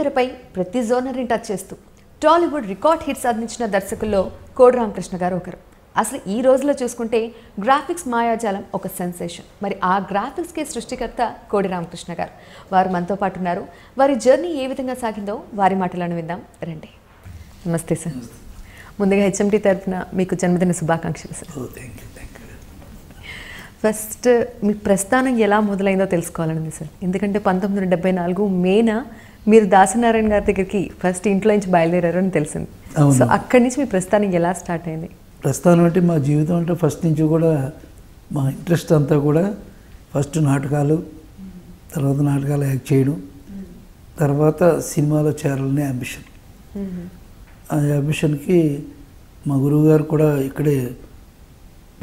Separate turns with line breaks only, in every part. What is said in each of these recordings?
తెరపై ప్రతి జోనర్ని టచ్ చేస్తూ టాలీవుడ్ రికార్డ్ హిట్స్ అందించిన దర్శకుల్లో కోడి రామకృష్ణ గారు ఒకరు. అసలు ఈ రోజులో చూసుకుంటే గ్రాఫిక్స్ మాయాజాలం ఒక సెన్సేషన్. మరి ఆ గ్రాఫిక్స్కి సృష్టికర్త కోడి రామకృష్ణ గారు. వారు మనతో పాటు ఉన్నారు. వారి జర్నీ ఏ విధంగా సాగిందో వారి మాటలను విందాం రండి. నమస్తే సార్. ముందుగా హెచ్ఎంటీ తరఫున మీకు జన్మదిన శుభాకాంక్షలు సార్. ఫస్ట్ మీ ప్రస్థానం ఎలా మొదలైందో తెలుసుకోవాలని సార్. ఎందుకంటే 1974 మేన మీరు దాసనారాయణ గారి దగ్గరికి ఫస్ట్ ఇంట్లో నుంచి బయలుదేరారు అని తెలిసింది. సో అక్కడి నుంచి మీ ప్రస్థానం ఎలా స్టార్ట్ అయింది?
ప్రస్థానం అంటే మా జీవితం అంటే ఫస్ట్ నుంచి కూడా మా ఇంట్రెస్ట్ అంతా కూడా ఫస్ట్ నాటకాలు, తర్వాత నాటకాలు యాక్ట్ చేయడం, తర్వాత సినిమాలో చేరాలనే అంబిషన్. ఆ అంబిషన్కి మా గురువుగారు కూడా ఇక్కడే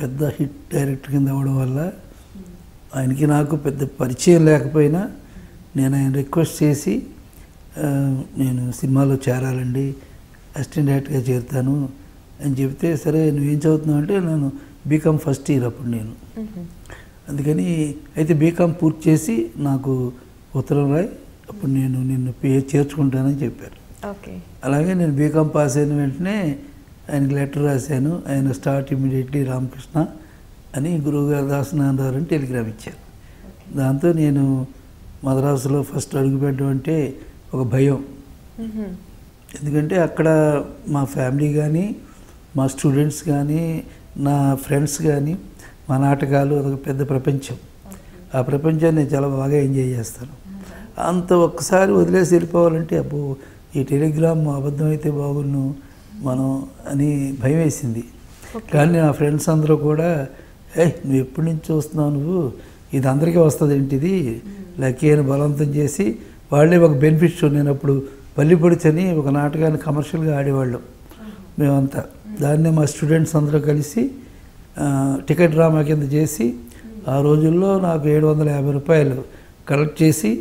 పెద్ద హిట్ డైరెక్టర్ కింద అవ్వడం వల్ల ఆయనకి నాకు పెద్ద పరిచయం లేకపోయినా నేను ఆయన రిక్వెస్ట్ చేసి నేను సినిమాలో చేరాలండి, అసిస్టెంట్ డైరెక్టర్గా చేరుతాను అని చెప్తే, సరే నువ్వేం చదువుతున్నావు అంటే నేను బీకామ్ ఫస్ట్ ఇయర్ అప్పుడు నేను. అందుకని అయితే బీకామ్ పూర్తి చేసి నాకు ఉత్తరం రాయి, అప్పుడు నేను నిన్ను చేర్చుకుంటానని చెప్పారు. అలాగే నేను బీకామ్ పాస్ అయిన వెంటనే ఆయనకి లెటర్ రాశాను. ఆయన స్టార్ట్ ఇమీడియట్లీ రామకృష్ణ అని గురువుగారు దాసనారాయణ అని టెలిగ్రామ్ ఇచ్చారు. దాంతో నేను మద్రాసులో ఫస్ట్ అడుగుపెట్టడం అంటే ఒక భయం. ఎందుకంటే అక్కడ మా ఫ్యామిలీ కానీ, మా స్టూడెంట్స్ కానీ, నా ఫ్రెండ్స్ కానీ, మా నాటకాలు అదొక పెద్ద ప్రపంచం. ఆ ప్రపంచాన్ని నేను చాలా బాగా ఎంజాయ్ చేస్తాను. అంత ఒక్కసారి వదిలేసి వెళ్ళిపోవాలంటే అబ్బో ఈ టెలిగ్రామ్ అబద్ధం అయితే బాగున్ను మనం అని భయం వేసింది. కానీ నా ఫ్రెండ్స్ అందరూ కూడా నువ్వు ఎప్పటి నుంచి చూస్తున్నావు, నువ్వు ఇది అందరికీ వస్తుంది ఏంటిది లక్కీ అని బలవంతం చేసి వాళ్ళే ఒక బెనిఫిట్ షో. నేను అప్పుడు పల్లిపొడిచని ఒక నాటకాన్ని కమర్షియల్గా ఆడేవాళ్ళం మేమంతా. దాన్నే మా స్టూడెంట్స్ అందరూ కలిసి టికెట్ డ్రామా కింద చేసి ఆ రోజుల్లో నాకు 750 రూపాయలు కలెక్ట్ చేసి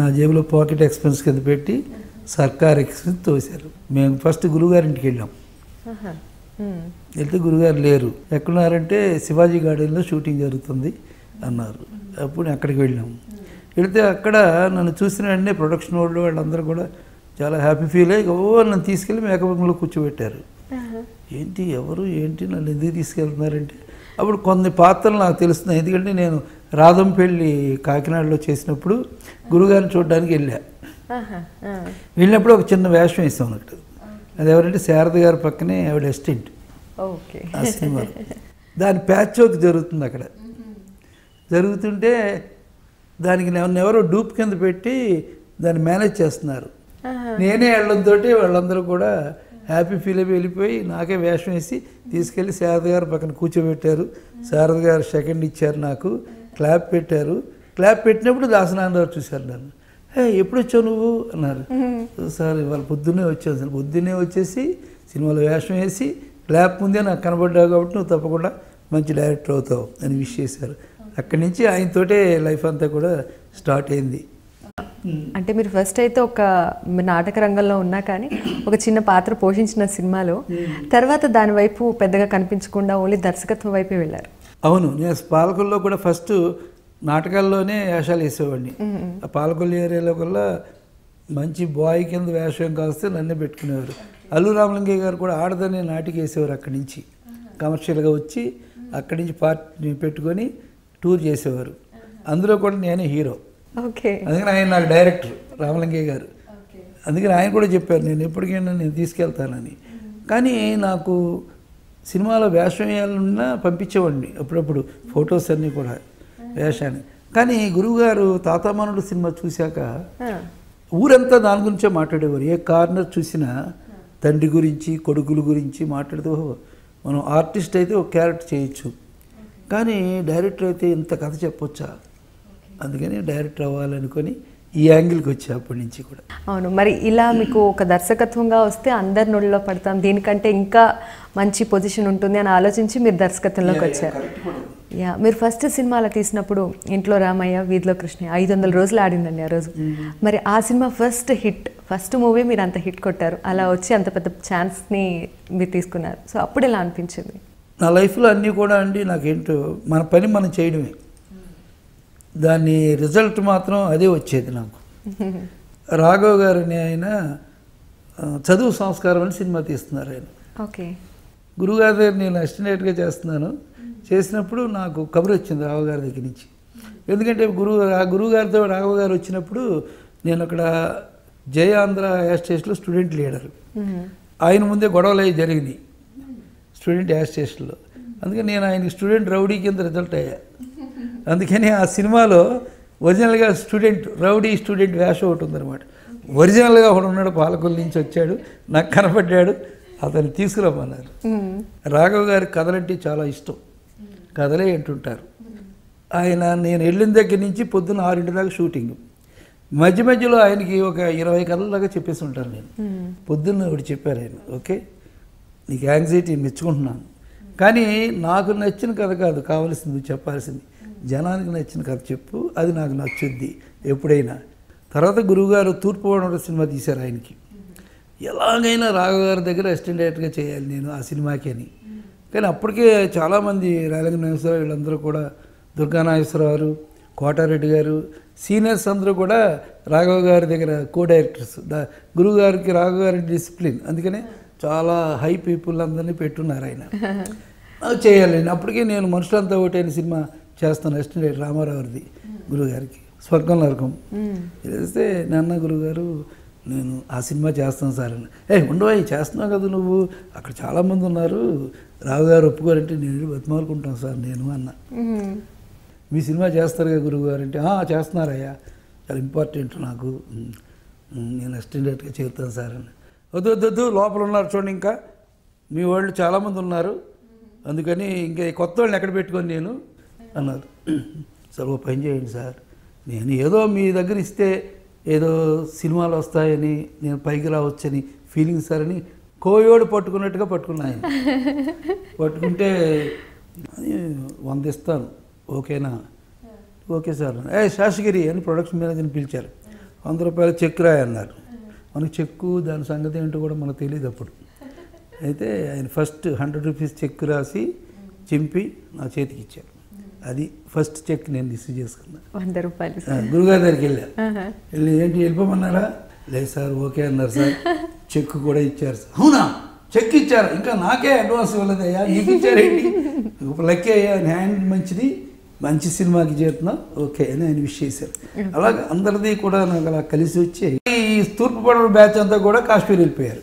నా జేబులో పాకెట్ ఎక్స్పెన్స్ కింద పెట్టి సర్కార్ ఎక్స్పెన్స్ తోశారు. మేము ఫస్ట్ గురువుగారింటికి వెళ్ళాం. వెళ్తే గురుగారు లేరు. ఎక్కడున్నారంటే శివాజీ గార్డెన్లో షూటింగ్ జరుగుతుంది అన్నారు. అప్పుడు అక్కడికి వెళ్ళాము. వెళితే అక్కడ నన్ను చూసిన వెంటనే ప్రొడక్షన్ వాళ్ళు వాళ్ళందరూ కూడా చాలా హ్యాపీ ఫీల్ అయ్యి నన్ను తీసుకెళ్ళి మేకప్లో కూర్చోబెట్టారు. ఏంటి ఎవరు ఏంటి నన్ను ఎందుకు తీసుకెళ్తున్నారంటే అప్పుడు కొన్ని పాత్రలు నాకు తెలుస్తున్నాయి. ఎందుకంటే నేను రాధంపల్లి కాకినాడలో చేసినప్పుడు గురుగారిని చూడడానికి వెళ్ళినప్పుడు ఒక చిన్న వేషం వేస్తాం అన్నట్టు. అది ఎవరంటే శారద గారి పక్కనే ఆవిడ అసిస్టెంట్ ఆ సినిమా. దాని ప్యాచ్ వర్క్ జరుగుతుంది అక్కడ. జరుగుతుంటే దానికి నన్ను ఎవరో డూప్ కింద పెట్టి దాన్ని మేనేజ్ చేస్తున్నారు. నేనే వెళ్ళడంతో వాళ్ళందరూ కూడా హ్యాపీ ఫీల్ అయి వెళ్ళిపోయి నాకే వేషం వేసి తీసుకెళ్ళి శారద గారు పక్కన కూర్చోబెట్టారు. శారద గారు సెకండ్ ఇచ్చారు, నాకు క్లాప్ పెట్టారు. క్లాప్ పెట్టినప్పుడు దాసనారాయణ చూశారు నన్ను. ఎప్పుడు వచ్చావు నువ్వు అన్నారు. సార్ ఇవాళ పొద్దున్నే వచ్చాను సార్. పొద్దున్నే వచ్చేసి సినిమాలో వేషం వేసి క్లాప్ ముందే నాకు కనబడ్డావు కాబట్టి నువ్వు తప్పకుండా మంచి డైరెక్టర్ అవుతావు అని విష్ చేశారు. అక్కడి నుంచి ఆయనతోటే లైఫ్ అంతా కూడా స్టార్ట్ అయింది.
అంటే మీరు ఫస్ట్ అయితే ఒక నాటక రంగంలో ఉన్నా కానీ ఒక చిన్న పాత్ర పోషించిన సినిమాలో తర్వాత దాని వైపు పెద్దగా కనిపించకుండా ఓన్లీ దర్శకత్వం వైపే వెళ్ళారు.
అవును, నేను పాలకొల్లో కూడా ఫస్ట్ నాటకాల్లోనే వేషాలు వేసేవాడిని. ఆ పాలకొల్లు ఏరియాలో కల్లా మంచి బాయ్ కింద వేషం కాస్తే నన్నే పెట్టుకునేవారు. అల్లు రామలింగయ్య గారు కూడా ఆడదనే నాటికి వేసేవారు. అక్కడి నుంచి కమర్షియల్గా వచ్చి అక్కడి నుంచి పార్టీ పెట్టుకొని టూర్ చేసేవారు. అందులో కూడా నేనే హీరో. అందుకని ఆయన నాకు డైరెక్టర్ రామలింగయ్య గారు. అందుకని ఆయన కూడా చెప్పారు నేను ఎప్పటికైనా నేను తీసుకెళ్తానని. కానీ నాకు సినిమాలో వేషం వేయాలన్నా పంపించేవాడిని అప్పుడప్పుడు ఫొటోస్ అన్నీ కూడా వేషాన్ని. కానీ గురువుగారు తాతామనుడు సినిమా చూశాక ఊరంతా దాని గురించే మాట్లాడేవారు. ఏ కార్నర్ చూసినా తండ్రి గురించి కొడుకుల గురించి మాట్లాడుతూ మనం ఆర్టిస్ట్ అయితే ఒక క్యారెక్టర్ చేయొచ్చు, కానీ డైరెక్టర్ అయితే ఇంత కథ చెప్పొచ్చా, అందుకని డైరెక్టర్ అవ్వాలనుకొని ఈ యాంగిల్కి వచ్చా అప్పటి నుంచి కూడా.
అవును, మరి ఇలా మీకు ఒక దర్శకత్వంగా వస్తే అందరి నోళ్ళలో పడతాం, దీనికంటే ఇంకా మంచి పొజిషన్ ఉంటుంది అని ఆలోచించి మీరు దర్శకత్వంలోకి వచ్చారు. మీరు ఫస్ట్ సినిమాలో తీసినప్పుడు ఇంట్లో రామయ్య వీధిలో కృష్ణ 500 రోజులు ఆడిందండి ఆ రోజు. మరి ఆ cinema first hit, first movie మీరు అంత హిట్ కొట్టారు. అలా వచ్చి అంత పెద్ద ఛాన్స్ని మీరు తీసుకున్నారు. సో అప్పుడు ఎలా అనిపించింది?
నా లైఫ్లో అన్నీ కూడా అండి నాకేంటో మన పని మనం చేయడమే, దాని రిజల్ట్ మాత్రం అదే వచ్చేది నాకు. రాఘవ్ గారిని ఆయన చదువు సంస్కారం అని సినిమా తీస్తున్నారు ఆయన.
ఓకే.
గురుగారి దగ్గర నేను అసిస్టెంట్గా చేస్తున్నాను. చేసినప్పుడు నాకు కబురు వచ్చింది రాఘవ్ గారి దగ్గర నుంచి. ఎందుకంటే గురుగారితో రాఘవ్ గారు వచ్చినప్పుడు నేను అక్కడ జయ ఆంధ్ర యాడ్ స్టేషన్లో స్టూడెంట్ లీడర్. ఆయన ముందే గొడవలు అవి జరిగినాయి స్టూడెంట్ యాడ్ స్టేషన్లో. అందుకని నేను ఆయన స్టూడెంట్ రౌడీ కింద రిజల్ట్ అయ్యా. అందుకని ఆ సినిమాలో ఒరిజినల్గా రౌడీ స్టూడెంట్ వేషం ఒకటి ఉందన్నమాట. ఒరిజినల్గా ఒకడు ఉన్నాడు, పాలకొల్లు నుంచి వచ్చాడు, నాకు కనపడ్డాడు, అతన్ని తీసుకురమ్మన్నారు. రాఘవ్ గారి కథలంటే చాలా ఇష్టం, కథలే అంటుంటారు ఆయన. నేను వెళ్ళిన దగ్గర నుంచి పొద్దున్న 6 దాకా షూటింగ్. మధ్య మధ్యలో ఆయనకి ఒక 20 కథల దాకా చెప్పేసి ఉంటాను నేను. పొద్దున్న ఒకటి చెప్పారు ఆయన, ఓకే నీకు యాంగ్జైటీ మెచ్చుకుంటున్నాను, కానీ నాకు నచ్చిన కథ కాదు కావాల్సింది చెప్పాల్సింది, జనానికి నచ్చిన కథ చెప్పు, అది నాకు నచ్చుద్ది ఎప్పుడైనా. తర్వాత గురువుగారు తూర్పుగోదావరి సినిమా తీశారు ఆయనకి. ఎలాగైనా రాఘవ్ గారి దగ్గర అసిస్టెంట్ డైరెక్టర్గా చేయాలి నేను ఆ సినిమాకి అని. కానీ అప్పటికే చాలామంది రేలంగి నాగేశ్వరరావు వీళ్ళందరూ కూడా, దుర్గా నాగేశ్వరరావు, కోటారెడ్డి గారు, సీనియర్స్ అందరూ కూడా రాఘవ్ గారి దగ్గర కో డైరెక్టర్స్. గురువు గారికి రాఘవ్ గారి డిసిప్లిన్, అందుకనే చాలా హై పీపుల్ అందరినీ పెట్టున్నారు ఆయన. చేయాలి. అప్పటికే నేను మనుషులంతా ఒకటైన సినిమా చేస్తాను అసిస్టెంట్ డైరెక్టర్ రామారావుది గురువుగారికి, స్వర్గం నరకం. తెలిస్తే నాన్న గురువుగారు నేను ఆ సినిమా చేస్తాను సార్ అని. ఉండవా చేస్తున్నావు కదా నువ్వు, అక్కడ చాలామంది ఉన్నారు, రావు గారు ఒప్పుకోరంటే నేను బతిమాలుకుంటాను సార్ నేను అన్న. మీ సినిమా చేస్తారు కదా గురువుగారు అంటే చేస్తున్నారయ్యా, చాలా ఇంపార్టెంట్ నాకు, నేను అసిస్టెంట్ డైరెక్టర్గా చేస్తాను సార్ అని. వద్దు లోపల ఉన్నారు చూడండి, ఇంకా మీ వాళ్ళు చాలామంది ఉన్నారు, అందుకని ఇంకా కొత్త వాళ్ళని ఎక్కడ పెట్టుకొని నేను అన్నారు. సార్ ఓ పని చేయండి సార్, నేను ఏదో మీ దగ్గర ఇస్తే ఏదో సినిమాలు వస్తాయని నేను పైకి రావచ్చని ఫీలింగ్ సార్ అని కోయోడు పట్టుకున్నట్టుగా పట్టుకున్నా ఆయన. పట్టుకుంటే 100 ఇస్తాను ఓకేనా, ఓకే సార్. శాషగిరి అని ప్రొడక్షన్ మేనేజర్ని పిలిచారు. 100 రూపాయలు చెక్ రాయన్నారు. మనకు చెక్కు దాని సంగతి ఏంటో కూడా మనకు తెలియదు అప్పుడు. అయితే ఆయన ఫస్ట్ 100 రూపీస్ చెక్ రాసి చింపి నా చేతికి ఇచ్చారు. అది ఫస్ట్ చెక్ నేను రిసీవ్ చేసుకున్నా.
100 రూపాయలు.
గురుగారి దగ్గరికి వెళ్ళి ఏంటి వెళ్ళిపోమన్నారా, లేదు సార్ ఓకే అన్నారు సార్. చెక్ కూడా ఇచ్చారు సార్. అవునా చెక్ ఇచ్చారు, ఇంకా నాకే అడ్వాన్స్ ఇవ్వలేదయ్యా, నీకు ఇచ్చారేంటి, లక్కీ అయ్యా, హ్యాండ్ మంచిది, మంచి సినిమాకి చేరుతున్నాం ఓకే అని ఆయన విష్ చేశారు. అలాగే అందరిది కూడా నాకు అలా కలిసి వచ్చి ఈ తూర్పుగోదావరి బ్యాచ్ అంతా కూడా కాశ్మీర్ వెళ్ళిపోయారు.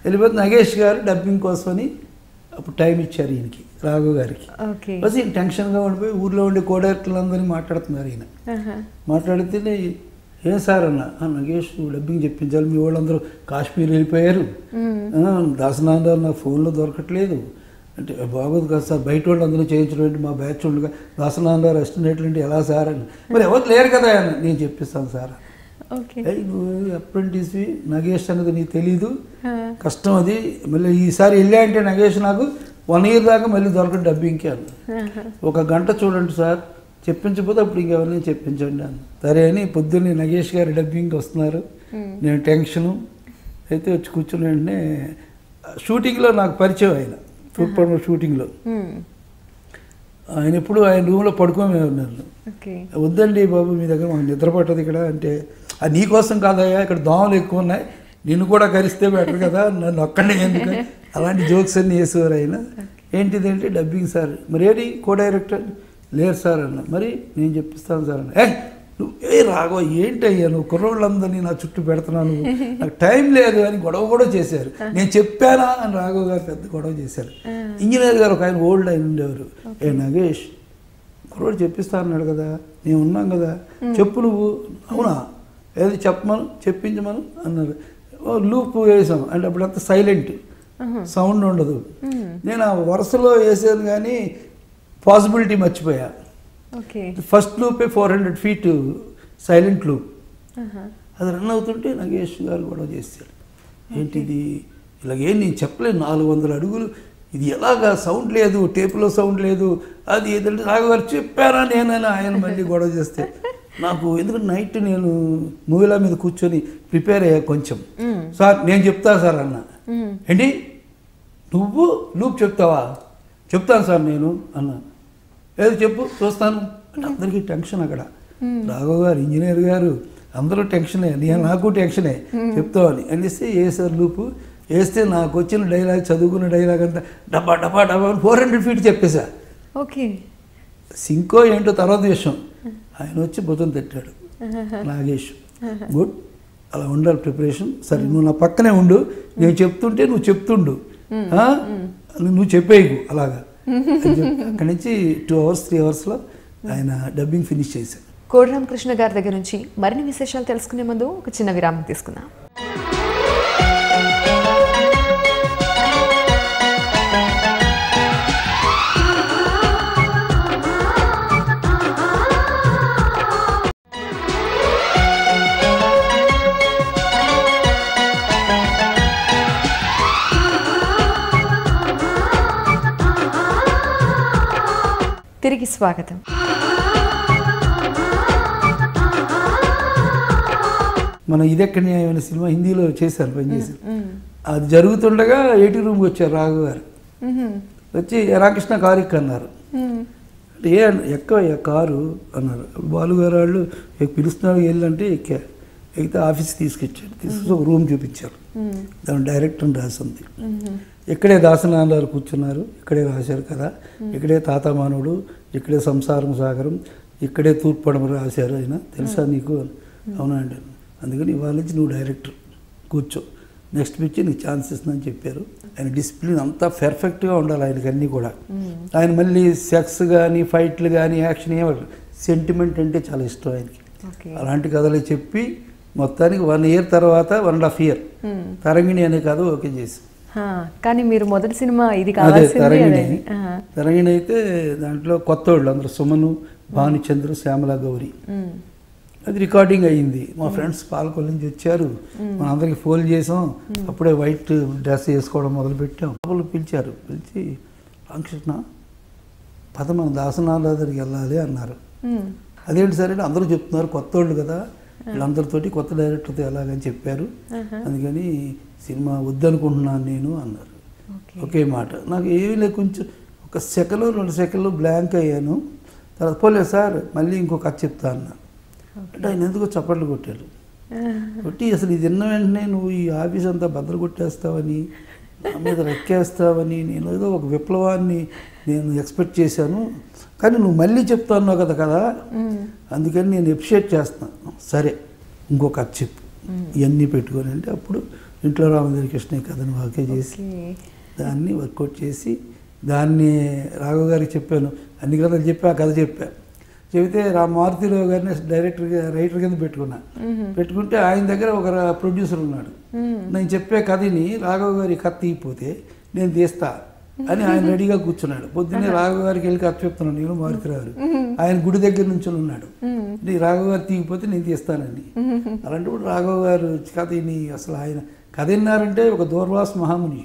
వెళ్ళిపోతే నగేష్ గారు డబ్బింగ్ కోసమని అప్పుడు టైం ఇచ్చారు ఈయనకి, రాఘవ్ గారికి. బస్ ఈయన టెన్షన్గా ఉండిపోయి ఊర్లో ఉండే కో డైరెక్టర్లందరినీ మాట్లాడుతున్నారు. ఈయన మాట్లాడితే ఏం సార్ అన్న, నగేష్ డబ్బింగ్ చెప్పించాలి, మీ వాళ్ళందరూ కాశ్మీర్ వెళ్ళిపోయారు, దాసనాందారు నా ఫోన్లో దొరకట్లేదు అంటే, బాగోదు కదా సార్ బయట వాళ్ళు అందరూ చేయించడం, మా బ్యాచ్ ఉండగా దాసనాందారు అసిస్టెంట్ అంటే ఎలా సార్ అని. మరి ఎవరు లేరు కదా అని, నేను చెప్పిస్తాను సార్. నువ్వు అప్రెంటిస్వి, నగేష్ అనేది నీకు తెలీదు, కష్టం అది, మళ్ళీ ఈసారి వెళ్ళా అంటే నగేష్ నాకు 1 year దాకా మళ్ళీ దొరకదు డబ్బింగ్కి అన్న. 1 గంట చూడండి సార్, చెప్పించకపోతే అప్పుడు ఇంకెవరిని చెప్పించండి అన్న. సరే అని పొద్దున్నే నగేష్ గారు డబ్బింగ్కి వస్తున్నారు, నేను టెన్షను అయితే వచ్చి కూర్చుని వెంటనే షూటింగ్లో నాకు పరిచయం ఆయన, తూర్పుగోదావరి షూటింగ్లో. ఆయన ఎప్పుడు ఆయన రూమ్లో పడుకోమే ఉన్నారు. వద్దండి బాబు మీ దగ్గర మాకు నిద్ర పట్టదు ఇక్కడ అంటే, అది నీకోసం కాదయ్యా, ఇక్కడ దోమలు ఎక్కువ ఉన్నాయి, నిన్ను కూడా కరిస్తే బెటర్ కదా, నన్ను ఒక్కడే ఎందుకు, అలాంటి జోక్స్ అన్నీ వేసేవారు ఆయన. ఏంటిదంటే డబ్బింగ్ సార్, మరి ఏంటి కో డైరెక్టర్ లేరు సార్ అన్న. మరి నేను చెప్పిస్తాను సార్ అన్న. నువ్వు రాఘవ ఏంటయ్యా నువ్వు కుర్రోళ్ళందరినీ నా చుట్టూ పెడుతున్నాను, నాకు టైం లేదు అని గొడవ కూడా చేశారు. నేను చెప్పానా అని రాఘవ్ గారు పెద్ద గొడవ చేశారు. ఇంజనీర్ గారు ఒక ఆయన ఓల్డ్ ఆయన ఉండేవారు, నగేష్ కుర్రోడు చెప్పిస్తా అన్నాడు కదా, మేము ఉన్నాం కదా, చెప్పు నువ్వు. అవునా ఏది చెప్పమను చెప్పించమను అన్నారు. లూప్ వేసాం అంటే అప్పుడంతా సైలెంట్, సౌండ్ ఉండదు. నేను ఆ వరుసలో వేసాను కానీ పాసిబిలిటీ మర్చిపోయా. ఫస్ట్ లూపే 400 feet సైలెంట్ లూప్, అది రన్ అవుతుంటే నగేష్ గారు గొడవ చేశారు. ఏంటిది ఇలాగేం నేను చెప్పలేను, 400 అడుగులు ఇది ఎలాగా సౌండ్ లేదు, టేపులో సౌండ్ లేదు, అది ఏదంటే రాఘవ్ గారు చెప్పారా నేనైనా ఆయన మళ్ళీ గొడవ చేస్తే నాకు, ఎందుకంటే నైట్ నేను మూవీల మీద కూర్చొని ప్రిపేర్ అయ్యా కొంచెం. సార్ నేను చెప్తా సార్ అన్న. ఏంటి నువ్వు లూప్ చెప్తావా, చెప్తాను సార్ నేను అన్నాను. ఏది చెప్పు చూస్తాను అంటే అందరికీ టెన్షన్ అక్కడ. రాఘవ్ గారు ఇంజనీర్ గారు అందరూ టెన్షనే, నాకు టెన్షనే చెప్తామని అనేసి వేసారు లూపు. వేస్తే నాకు వచ్చిన డైలాగ్, చదువుకున్న డైలాగ్ అంతా డబ్బా డబ్బా డబ్బా 400 feet చెప్పేసా.
ఓకే,
సింకో ఏంటో తర్వాత విషయం. ఆయన వచ్చి భుజం తట్టాడు, నాగేష్ గుడ్, అలా ఉండాలి ప్రిపరేషన్. సరే నువ్వు నా పక్కనే ఉండు, నేను చెప్తుంటే నువ్వు చెప్తుండు, నువ్వు చెప్పేయకు అలాగా. అక్కడి నుంచి 2 hours 3 hours ఆయన డబ్బింగ్ ఫినిష్ చేశాను.
కోడి రామకృష్ణ గారి దగ్గర నుంచి మరిన్ని విశేషాలు తెలుసుకునే ముందు ఒక చిన్న విరామం తీసుకుందాం. తిరిగి స్వాగతం.
మనం ఇదెక్కడ న్యాయమైన సినిమా హిందీలో చేశారు, పనిచేశారు. అది జరుగుతుండగా 80 రూమ్కి వచ్చారు రాఘవ్ గారు. వచ్చి రామకృష్ణ కారు ఎక్కన్నారు. అంటే ఎక్క కారు అన్నారు. బాలుగారు వాళ్ళు పిలుస్తున్నారు వెళ్ళంటే ఎక్కితే ఆఫీస్కి తీసుకొచ్చారు. తీసుకొచ్చి ఒక రూమ్ చూపించారు. దాని డైరెక్టర్ రాసింది. ఇక్కడే దాసనాలు కూర్చున్నారు, ఇక్కడే రాశారు కదా, ఇక్కడే తాత మానవుడు, ఇక్కడే సంసారం సాగరం, ఇక్కడే తూర్పడమ రాశారు ఆయన, తెలుసా నీకు? అవునా అండి. అందుకని ఇవాళ నుంచి నువ్వు డైరెక్టర్ కూర్చో, నెక్స్ట్ పిక్చర్ నీకు ఛాన్స్ ఇస్తుందని చెప్పారు. ఆయన డిసిప్లిన్ అంతా పర్ఫెక్ట్గా ఉండాలి ఆయనకి అన్నీ కూడా. ఆయన మళ్ళీ సెక్స్ కానీ ఫైట్లు కానీ యాక్షన్ ఏమి, సెంటిమెంట్ అంటే చాలా ఇష్టం ఆయనకి. అలాంటి కథలు చెప్పి మొత్తానికి 1 year తర్వాత 1.5 year తరంగిణి అనే కథ ఓకే చేసి.
కానీ మీరు మొదటి సినిమా ఇది
అదే తరంగిణి అయితే దాంట్లో కొత్త వాళ్ళు అందరూ సుమను, భానుచంద్ర, శ్యామల గౌరి. అది రికార్డింగ్ అయ్యింది. మా ఫ్రెండ్స్ పాలకొల్లు నుంచి వచ్చారు, మనందరికి ఫోన్ చేసాం. అప్పుడే వైట్ డ్రెస్ వేసుకోవడం మొదలుపెట్టాం. వాళ్ళు పిలిచారు, పిలిచి రామకృష్ణ పద మన దాసనాల దగ్గరికి వెళ్ళాలి అన్నారు. అదేంటి సరే అందరూ చెప్తున్నారు, కొత్త వాళ్ళు కదా, వీళ్ళందరితోటి కొత్త డైరెక్టర్తో ఎలాగని చెప్పారు, అందుకని సినిమా వద్దనుకుంటున్నాను నేను అన్నారు. ఒకే మాట. నాకు ఏమీ లేదు, కొంచెం 1 సెకండ్ 2 సెకండ్లు బ్లాంక్ అయ్యాను. తర్వాత పోలేదు సార్ మళ్ళీ ఇంకో కథ చెప్తా అన్నా. అంటే ఆయన ఎందుకో చప్పట్లు కొట్టాడు. కొట్టి అసలు ఇది విన్న వెంటనే నువ్వు ఈ ఆఫీస్ అంతా బద్దలు కొట్టేస్తావని, నా మీద రెక్కేస్తావని, నేను ఏదో ఒక విప్లవాన్ని నేను ఎక్స్పెక్ట్ చేశాను, కానీ నువ్వు మళ్ళీ చెప్తా అన్నావు కదా, అందుకని నేను ఎప్రిషియేట్ చేస్తున్నాను. సరే ఇంకో కథ చెప్పు, ఇవన్నీ పెట్టుకొని అంటే అప్పుడు ఇంట్లో రామదేవి కృష్ణ కథను వాకే చేసి దాన్ని వర్కౌట్ చేసి దాన్ని రాఘవ్ గారికి చెప్పాను. అన్ని కథలు చెప్పి ఆ కథ చెప్పాను. చెబితే మారుతిరావు గారిని డైరెక్టర్గా రైటర్ కింద పెట్టుకుంటే ఆయన దగ్గర ఒక ప్రొడ్యూసర్ ఉన్నాడు. నేను చెప్పే కథని రాఘవ్ గారి కథ తీయకపోతే నేను తీస్తా అని ఆయన రెడీగా కూర్చున్నాడు. పొద్దున్నే రాఘవ్ గారికి వెళ్ళి కథ చెప్తున్నాను నేను, మారుతిరావు ఆయన గుడి దగ్గర నుంచి ఉన్నాడు. రాఘవ్ గారు తీయకపోతే నేను తీస్తానని. అలాంటప్పుడు రాఘవ్ గారు కథని అసలు ఆయన కథ విన్నారంటే ఒక దూర్వాస మహాముని,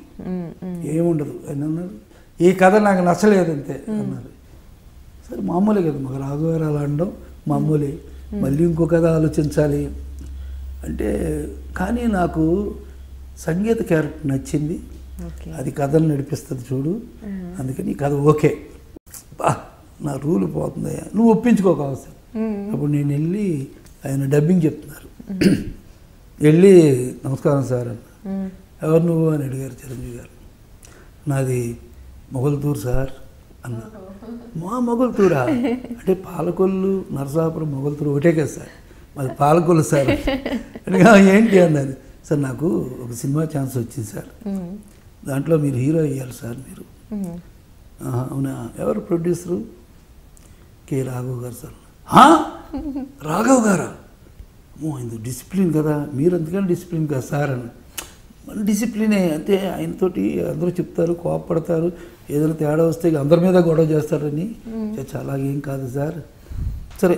ఏముండదు ఆయన అన్నారు. ఈ కథ నాకు నచ్చలేదంతే అన్నారు. సరే మామూలే కదా, మాకు రాఘవ్ గారు అలా అనడం మామూలే. మళ్ళీ ఇంకో కథ ఆలోచించాలి అంటే, కానీ నాకు సంగీత క్యారెక్టర్ నచ్చింది, అది కథను నడిపిస్తుంది చూడు, అందుకని ఈ కథ ఓకే. నా రూల్ పోతుంది, నువ్వు ఒప్పించుకోక అవసరం. అప్పుడు నేను వెళ్ళి ఆయన డబ్బింగ్ చెప్తున్నారు. వెళ్ళి నమస్కారం సార్ అన్న. ఎవరు నువ్వు అని అడిగారు చిరంజీవి గారు. నాది మొగల్తూరు సార్ అన్న. మా మొగల్తూరా అంటే పాలకొల్లు, నరసాపురం, మొగల్తూరు ఒకటే కదా సార్, మాది పాలకొల్లు సార్. ఏంటి అన్నది. సార్ నాకు ఒక సినిమా ఛాన్స్ వచ్చింది సార్, దాంట్లో మీరు హీరో అయ్యారు సార్ మీరు. అవునా, ఎవరు ప్రొడ్యూసరు? కె రాఘవ్ గారు సార్. రాఘవ్ గారా? ఆయన డిసిప్లిన్ కదా, మీరు అందుకని డిసిప్లిన్ కదా సార్ అన్న. మన డిసిప్లినే అంటే ఆయనతోటి అందరూ చెప్తారు, కోపపడతారు, ఏదైనా తేడా వస్తే అందరి మీద గొడవ చేస్తారని. అలాగేం కాదు సార్. సరే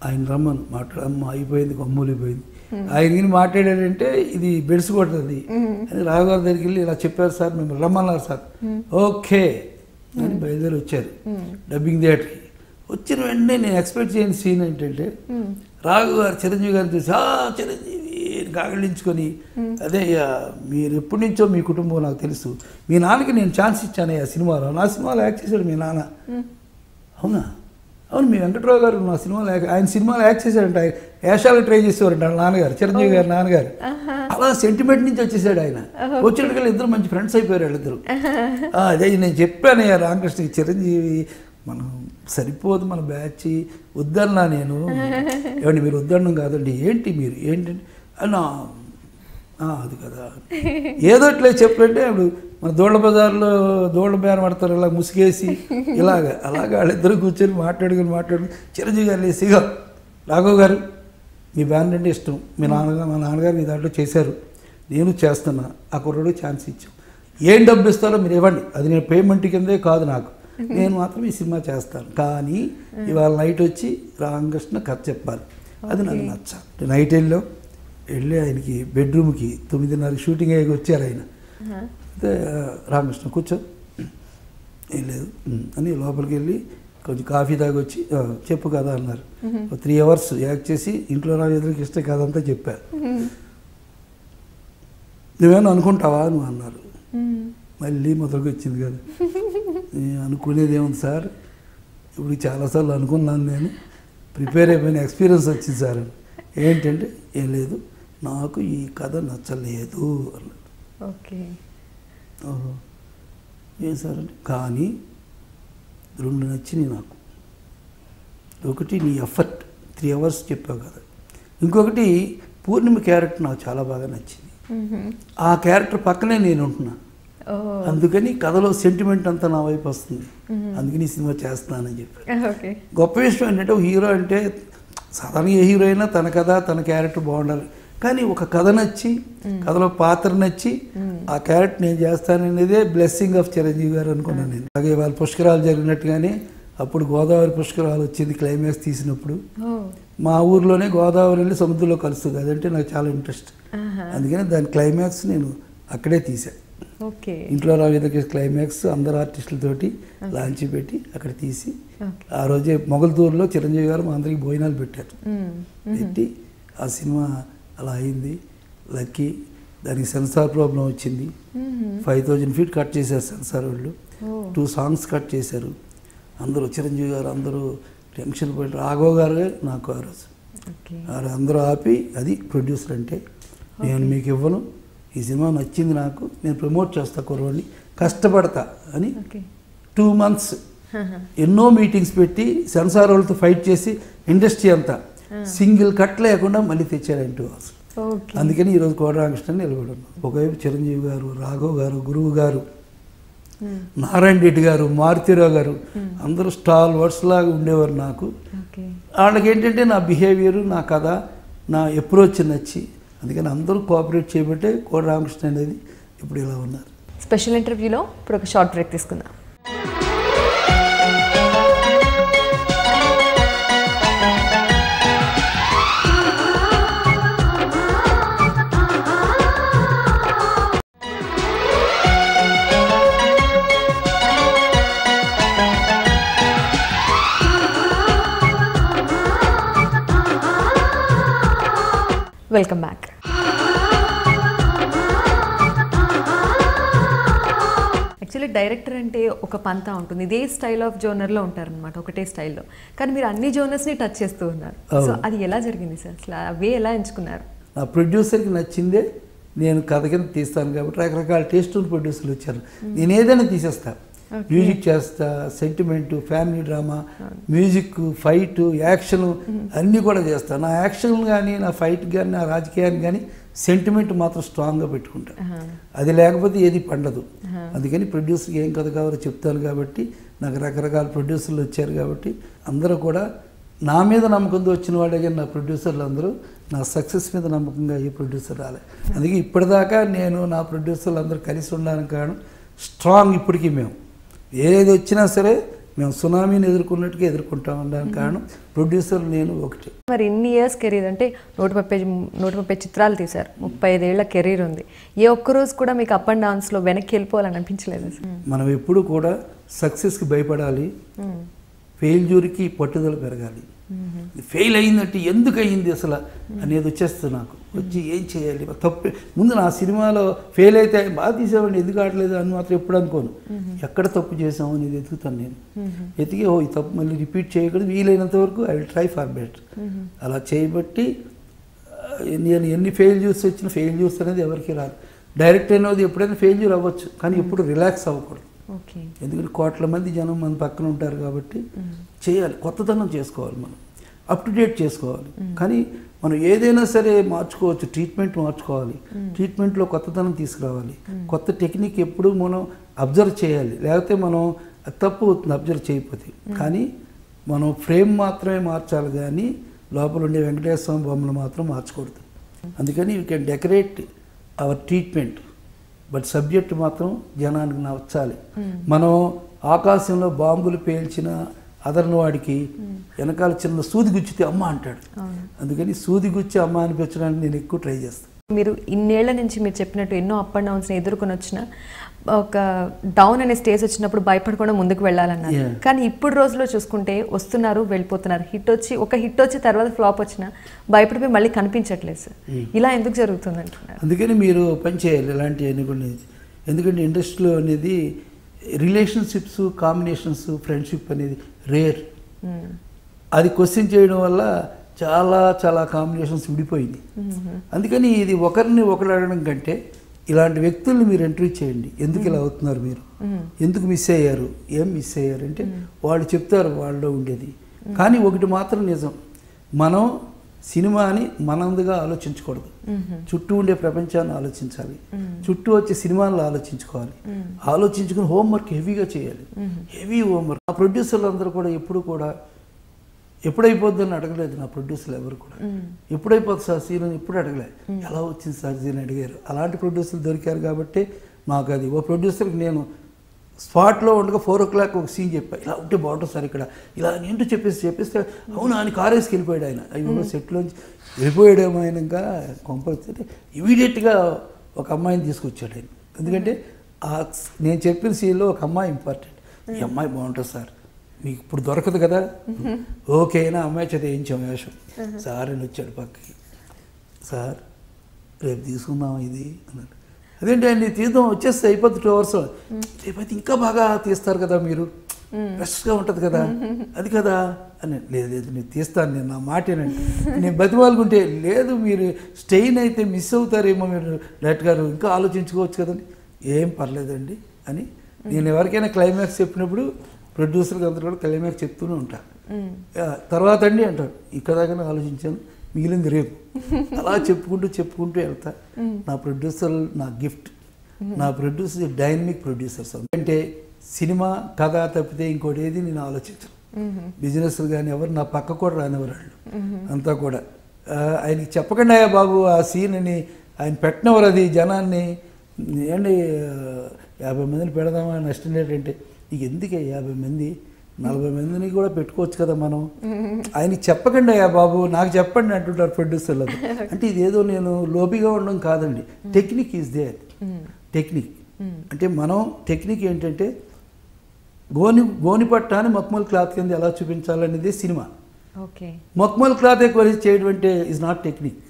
ఆయన రమ్మను మాట్లాడమ్మ, అయిపోయింది, కొమ్మూలిపోయింది. ఆయన మాట్లాడాడంటే ఇది బెడిసి కొడుతుంది అని రాఘవ్ గారి దగ్గరికి వెళ్ళి ఇలా చెప్పారు సార్, మిమ్మల్ని రమ్మన్నారు సార్. ఓకే అని బయలుదేరి వచ్చారు డబ్బింగ్ థియేటర్కి. వచ్చిన వెంటనే నేను ఎక్స్పెక్ట్ చేయని సీన్ ఏంటంటే, రాఘవ్ గారు చిరంజీవి గారిని చూసి చిరంజీవి కాగలించుకొని, అదే మీరు ఎప్పటి నుంచో మీ కుటుంబం నాకు తెలుసు, మీ నాన్నకి నేను ఛాన్స్ ఇచ్చాను ఆ సినిమాలో, నా సినిమాలో యాక్ట్ చేశాడు మీ నాన్న. అవునా, అవును, మీ వెంకట్రావు గారు నా సినిమాలో ఆయన సినిమాలో యాక్ట్ చేశారంట, వేషాలు ట్రై చేసేవారంట వాళ్ళ నాన్నగారు, చిరంజీవి గారు నాన్నగారు. అలా సెంటిమెంట్ నుంచి వచ్చేసాడు ఆయన. వచ్చేటికల్లా ఇద్దరు మంచి ఫ్రెండ్స్ అయిపోయారు వాళ్ళిద్దరు. అదే నేను చెప్పాను రామకృష్ణకి, చిరంజీవి మనం సరిపోదు మన బ్యాచ్ వద్దన్నా నేను. ఏమండి మీరు వద్దన్నం కాదండి, ఏంటి మీరు ఏంటండి అన్నా, అది కదా ఏదో ఇట్లా చెప్పంటే అప్పుడు మన దోళ్ళ బజార్లో దోళ్ళ బేరం పడతారు ఇలా ముసిగేసి అలాగా వాళ్ళిద్దరూ కూర్చొని మాట్లాడుకుని చిరంజీవి గారు లేసిగా, రాఘవ్ గారు మీ బ్యాండ్ అంటే ఇష్టం, మా నాన్నగారు మీ దాంట్లో చేశారు, నేను చేస్తున్నా, ఆ కుర్రాడు ఛాన్స్ ఇచ్చాం, ఏం డబ్బు ఇస్తారో మీరు ఇవ్వండి, అది నేను పేమెంట్ కిందే కాదు నాకు, నేను మాత్రం ఈ సినిమా చేస్తాను, కానీ ఇవాళ నైట్ వచ్చి రామకృష్ణ కథ చెప్పాలి, అది నాకు నచ్చాలి. నైట్ వెళ్ళి ఆయనకి బెడ్రూమ్కి 9:30 షూటింగ్ అయ్యి వచ్చారు ఆయన. అయితే రామకృష్ణ కూర్చో, ఏం లేదు అని లోపలికి వెళ్ళి కొంచెం కాఫీ తాగి వచ్చి చెప్పు కదా అన్నారు. 3 అవర్స్ యాక్ట్ చేసి ఇంట్లో రాజేంద్రకి ఇష్ట కథ అంతా చెప్పారు. నువ్వేమో అనుకుంటావా నువ్వు అన్నారు. మళ్ళీ మొదలుకి వచ్చింది కదా, అనుకునేది ఏముంది సార్, ఇప్పుడు చాలాసార్లు అనుకున్నాను, నేను ప్రిపేర్ అయిపోయిన ఎక్స్పీరియన్స్ వచ్చింది సార్. ఏంటంటే ఏం లేదు, నాకు ఈ కథ నచ్చలేదు అన్నాడు.
ఓకే,
ఓహో ఏం సార్ అంటే, కానీ 2 నచ్చినాయి నాకు. ఒకటి నీ ఎఫర్ట్, 3 అవర్స్ చెప్పావు కదా, ఇంకొకటి పూర్ణిమ క్యారెక్టర్ నాకు చాలా బాగా నచ్చింది, ఆ క్యారెక్టర్ పక్కనే నేను ఉంటున్నాను, అందుకని కథలో సెంటిమెంట్ అంతా నా వైపు వస్తుంది, అందుకని ఈ సినిమా చేస్తున్నానని చెప్పారు. గొప్ప విషయం ఏంటంటే హీరో అంటే సాధారణ ఏ హీరో అయినా తన కథ తన క్యారెక్టర్ బాగుండాలి, కానీ ఒక కథ నచ్చి కథలో పాత్ర నచ్చి ఆ క్యారెక్టర్ నేను చేస్తాననేదే బ్లెస్సింగ్ ఆఫ్ చిరంజీవి గారు అనుకున్నాను నేను. అలాగే వాళ్ళ పుష్కరాలు జరిగినట్టుగానే అప్పుడు గోదావరి పుష్కరాలు వచ్చింది, క్లైమాక్స్ తీసినప్పుడు మా ఊర్లోనే గోదావరి వెళ్ళి సముద్రంలో కలుస్తుంది, అదంటే నాకు చాలా ఇంట్రెస్ట్, అందుకని దాని క్లైమాక్స్ నేను అక్కడే తీశాను. ఇంట్లో రాజేంద్ర క్లైమాక్స్ అందరు ఆర్టిస్టులతోటి లాంచ్ పెట్టి అక్కడ తీసి ఆ రోజే మొగల్తూరులో చిరంజీవి గారు మా అందరికి భోజనాలు పెట్టారు. పెట్టి ఆ సినిమా అలా అయింది. లక్కీ దానికి సెన్సార్ ప్రాబ్లం వచ్చింది, 5000 feet కట్ చేశారు సెన్సార్ వాళ్ళు, 2 songs కట్ చేశారు. అందరూ చిరంజీవి గారు అందరూ టెన్షన్ పడి, రాఘవ్ గారు నాకు ఆ రోజు అందరూ ఆపి, అది ప్రొడ్యూసర్ అంటే, నేను మీకు ఇవ్వను, ఈ సినిమా నచ్చింది నాకు, నేను ప్రమోట్ చేస్తా కుర్రోడిని, కష్టపడతా అని 2 months ఎన్నో మీటింగ్స్ పెట్టి సెన్సార్ వాళ్ళతో ఫైట్ చేసి ఇండస్ట్రీ అంతా సింగిల్ కట్ లేకుండా మళ్ళీ తెచ్చారు ఆయన 2 hours. అందుకని ఈరోజు కోట రామకృష్ణ నిలబడి ఉన్నాం. ఒకవైపు చిరంజీవి గారు, రాఘవ్ గారు, గురువు గారు, నారాయణ రెడ్డి గారు, మారుతిరావు గారు, అందరూ స్టాల్ వర్డ్స్ లాగా ఉండేవారు నాకు. వాళ్ళకి ఏంటంటే నా బిహేవియర్, నా కథ, నా అప్రోచ్ నచ్చి, అందుకని అందరూ కోఆపరేట్ చేయబట్టే కోట రామకృష్ణ అనేది ఇప్పుడు ఇలా ఉన్నారు.
స్పెషల్ ఇంటర్వ్యూలో ఇప్పుడు ఒక షార్ట్ బ్రేక్ తీసుకుందాం. Welcome back. యాక్చువల్లీ డైరెక్టర్ అంటే ఒక పంతా ఉంటుంది, ఇదే స్టైల్ ఆఫ్ జోనర్లో ఉంటారనమాట, ఒకటే స్టైల్లో, కానీ మీరు అన్ని జోనర్స్ని టచ్ చేస్తూ ఉన్నారు. సో అది ఎలా జరిగింది సార్, అసలు అవే ఎలా ఎంచుకున్నారు?
నా ప్రొడ్యూసర్కి నచ్చిందే నేను కథ కింద తీస్తాను కాబట్టి రకరకాల టేస్ట్ ప్రొడ్యూసర్లు వచ్చారు, నేను ఏదైనా తీసేస్తాను. మ్యూజిక్ చేస్తా, sentiment, family drama, music, fight, action అన్నీ కూడా చేస్తాను. నా యాక్షన్ కానీ, నా ఫైట్ కానీ, నా రాజకీయాన్ని కానీ సెంటిమెంట్ మాత్రం స్ట్రాంగ్గా పెట్టుకుంటాను, అది లేకపోతే ఏది పండదు. అందుకని ప్రొడ్యూసర్కి ఏం కథ కావాలో చెప్తాను కాబట్టి నాకు రకరకాల ప్రొడ్యూసర్లు వచ్చారు కాబట్టి అందరూ కూడా నా మీద నమ్మకంతో వచ్చిన వాళ్ళే, కానీ నా ప్రొడ్యూసర్లు అందరూ నా సక్సెస్ మీద నమ్మకంగా ఈ ప్రొడ్యూసర్ రాలే. అందుకే ఇప్పటిదాకా నేను నా ప్రొడ్యూసర్లు అందరూ కలిసి ఉండడానికి కారణం స్ట్రాంగ్. ఇప్పటికీ మేము ఏది వచ్చినా సరే మేము సునామీని ఎదుర్కొన్నట్టుగా ఎదుర్కొంటాం అనడానికి కారణం ప్రొడ్యూసర్ నేను ఒకటి.
మరి ఇన్ని ఇయర్స్ కెరీర్ అంటే 130 చిత్రాలు తీశారు, 35 ఏళ్ల కెరీర్ ఉంది. ఏ ఒక్కరోజు కూడా మీకు అప్ అండ్ డౌన్స్లో వెనక్కి వెళ్ళిపోవాలని అనిపించలేదు?
మనం ఎప్పుడు కూడా సక్సెస్కి భయపడాలి, ఫెయిల్యూర్కి పట్టుదల పెరగాలి. ఫెయిల్ అయిందంటే ఎందుకు అయ్యింది అసలు అనేది వచ్చేస్తుంది నాకు. వచ్చి ఏం చేయాలి, తప్పు ముందు నా సినిమాలో ఫెయిల్ అయితే బాగా తీసేవాడిని, ఎందుకు ఆడలేదు అని మాత్రం ఎప్పుడు అనుకోను. ఎక్కడ తప్పు చేసాము అనేది ఎతుకుతాను నేను. ఎతికి ఈ తప్పు మళ్ళీ రిపీట్ చేయకూడదు, వీలైనంత వరకు I will try for better. అలా చేయబట్టి నేను ఎన్ని ఫెయిల్యూర్స్ వచ్చినా, ఫెయిల్యూర్స్ అనేది ఎవరికి రాదు. డైరెక్ట్ అనేది ఎప్పుడైనా ఫెయిల్యూర్ అవ్వచ్చు, కానీ ఎప్పుడు రిలాక్స్ అవ్వకూడదు. ఎందుకంటే కోట్ల మంది జనం మన పక్కన ఉంటారు కాబట్టి చేయాలి, కొత్తదనం చేసుకోవాలి, మనం అప్ టు డేట్ చేసుకోవాలి. కానీ మనం ఏదైనా సరే మార్చుకోవచ్చు, ట్రీట్మెంట్ మార్చుకోవాలి, ట్రీట్మెంట్లో కొత్తదనం తీసుకురావాలి, కొత్త టెక్నిక్ ఎప్పుడు మనం అబ్జర్వ్ చేయాలి. లేకపోతే మనం తప్పు అవుతుంది అబ్జర్వ్ చేయకపోతే. కానీ మనం ఫ్రేమ్ మాత్రమే మార్చాలి, కానీ లోపల ఉండే వెంకటేశ్వర స్వామి బొమ్మలు మాత్రం మార్చకూడదు. అందుకని you can decorate our treatment, but subject మాత్రం జనానికి నచ్చాలి. మనం ఆకాశంలో బాంబులు పేల్చిన అదరని వాడికి వెనకాల చిన్న సూది గుచ్చితే అమ్మ అంటాడు. అందుకని సూది గుచ్చి అమ్మ అనిపించడానికి నేను ఎక్కువ ట్రై చేస్తాను.
మీరు ఇన్నేళ్ల నుంచి మీరు చెప్పినట్టు ఎన్నో అప్ అండ్ డౌన్స్ని ఎదుర్కొని వచ్చిన ఒక డౌన్ అనే స్టేజ్ వచ్చినప్పుడు భయపడకుండా ముందుకు వెళ్ళాలన్నారు. కానీ ఇప్పుడు రోజుల్లో చూసుకుంటే వస్తున్నారు, వెళ్ళిపోతున్నారు. ఒక హిట్ వచ్చి తర్వాత ఫ్లాప్ వచ్చినా భయపడిపోయి మళ్ళీ కనిపించట్లేదు సార్. ఇలా ఎందుకు జరుగుతుంది అంటున్నారు?
అందుకని మీరు పని చేయాలి ఇలాంటివన్నీ కూడా. ఎందుకంటే ఇండస్ట్రీలో అనేది రిలేషన్షిప్స్, కాంబినేషన్స్, ఫ్రెండ్షిప్ అనేది రేర్. అది క్వశ్చన్ చేయడం వల్ల చాలా చాలా కాంబినేషన్స్ విడిపోయింది. అందుకని ఇది ఒకరిని ఒకరు అడగడం కంటే ఇలాంటి వ్యక్తుల్ని మీరు ఎంట్రీ చేయండి. ఎందుకు ఇలా అవుతున్నారు, మీరు ఎందుకు మిస్ అయ్యారు, ఏం మిస్ అయ్యారు అంటే వాళ్ళు చెప్తారు వాళ్ళలో ఉండేది. కానీ ఒకటి మాత్రం నిజం, మనం సినిమాని మనందుగా ఆలోచించకూడదు, చుట్టూ ఉండే ప్రపంచాన్ని ఆలోచించాలి, చుట్టూ వచ్చే సినిమాలను ఆలోచించుకోవాలి. ఆలోచించుకుని హోంవర్క్ హెవీగా చేయాలి, హెవీ హోంవర్క్. ఆ ప్రొడ్యూసర్లు అందరూ కూడా ఎప్పుడు కూడా ఎప్పుడైపోద్దని అడగలేదు నా ప్రొడ్యూసర్లు ఎవరు కూడా. ఎప్పుడైపోతుంది సార్ సీన్ అని ఎప్పుడు అడగలేదు, ఎలా వచ్చింది సార్ సీన్ అడిగారు. అలాంటి ప్రొడ్యూసర్లు దొరికారు కాబట్టి మాకు అది. ఓ ప్రొడ్యూసర్కి నేను స్పాట్లో ఉండగా 4 o'clock ఒక సీన్ చెప్పాను, ఇలా ఉంటే బాగుంటుంది సార్ ఇక్కడ, ఇలా ఏంటో చెప్పేస్తే అవును ఆయన కారేసుకి వెళ్ళిపోయాడు. ఆయన అయ్యో సెట్లోంచి వెళ్ళిపోయాడేమో ఆయన, ఇంకా కంపల్సరీ ఇమీడియట్గా ఒక అమ్మాయిని తీసుకొచ్చాడు ఆయన. ఎందుకంటే నేను చెప్పిన సీన్లో ఒక అమ్మాయి ఇంపార్టెంట్. ఈ అమ్మాయి బాగుంటుంది సార్, మీకు ఇప్పుడు దొరకదు కదా, ఓకేనా అమ్మాయి చేత వేయించాం వేషం. సార్ అని వచ్చాడు పక్కకి, సార్ రేపు తీసుకుందాం ఇది అన్నాడు. అదేంటి అండి తీద్దాం, వచ్చేస్తే అయిపోతుంది 2 hours, రేపైతే ఇంకా బాగా తీస్తారు కదా మీరు, ఫ్రెష్గా ఉంటుంది కదా, అది కదా అని. లేదు లేదు నేను తీస్తాను, నేను నా మాటేనండి. నేను బతిమాలుకుంటే లేదు మీరు స్టెయిన్ అయితే మిస్ అవుతారేమో మీరు డైరెక్ట్ గారు, ఇంకా ఆలోచించుకోవచ్చు కదండి. ఏం పర్లేదండి అని నేను ఎవరికైనా క్లైమాక్స్ చెప్పినప్పుడు ప్రొడ్యూసర్కి అందరూ కూడా క్లైమాక్స్ చెప్తూనే ఉంటారు. తర్వాత అండి అంటారు, ఇక్కడ దాకా ఆలోచించాను, మిగిలింది రేపు. అలా చెప్పుకుంటూ వెళ్తా. నా ప్రొడ్యూసర్ నా గిఫ్ట్. నా ప్రొడ్యూసర్ డైనమిక్ ప్రొడ్యూసర్స్. అంటే సినిమా కథ తప్పితే ఇంకోటి ఏది నేను ఆలోచించను. బిజినెస్ కానీ ఎవరు నా పక్క కూడా రానివారు వాళ్ళు అంతా కూడా. ఆయనకి చెప్పకుండా బాబు ఆ సీన్ అని ఆయన పెట్టినవారు, అది జనాన్ని ఏంటి 50 మందిని పెడదామా నష్టం ఏంటంటే, ఇక ఎందుకే 50 మంది 40 మందిని కూడా పెట్టుకోవచ్చు కదా మనం. ఆయనకి చెప్పకండి అయ్యా బాబు నాకు చెప్పండి అంటుంటారు ప్రొడ్యూసర్లు. అంటే ఇదేదో నేను లోబిగా ఉండడం కాదండి, టెక్నిక్ ఈజ్ దేర్. టెక్నిక్ అంటే మనం టెక్నిక్ ఏంటంటే గోని పట్టాన్ని మక్మల్ క్లాత్ కింద ఎలా చూపించాలనేది సినిమా. మక్మల్ క్లాత్ ఎక్కువ చేయడం అంటే ఈజ్ నాట్ టెక్నిక్.